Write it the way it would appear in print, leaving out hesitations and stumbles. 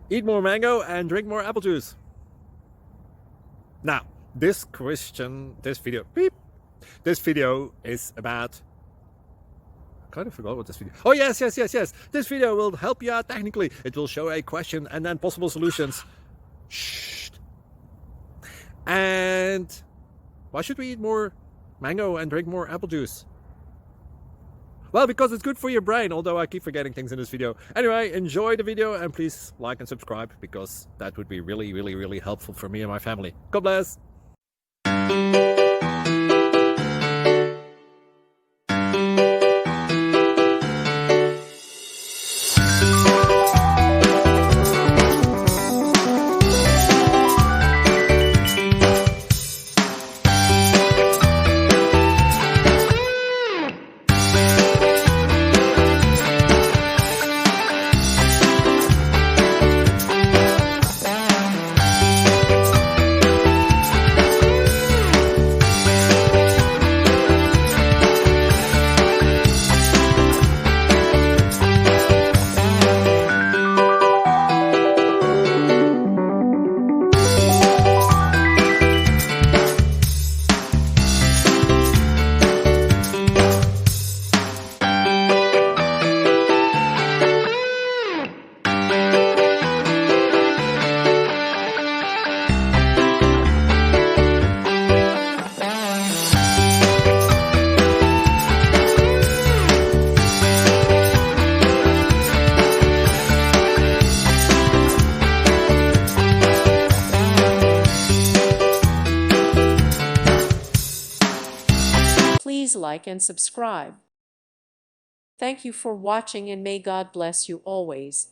Eat more mango and drink more apple juice. Now, this video is about, I kind of forgot what this video. Oh, yes. This video will help you out technically. It will show a question and then possible solutions. Shh. And why should we eat more mango and drink more apple juice? Well, because it's good for your brain, although I keep forgetting things in this video. Anyway, enjoy the video and please like and subscribe, because that would be really helpful for me and my family. God bless. Please like and subscribe. Thank you for watching and may God bless you always.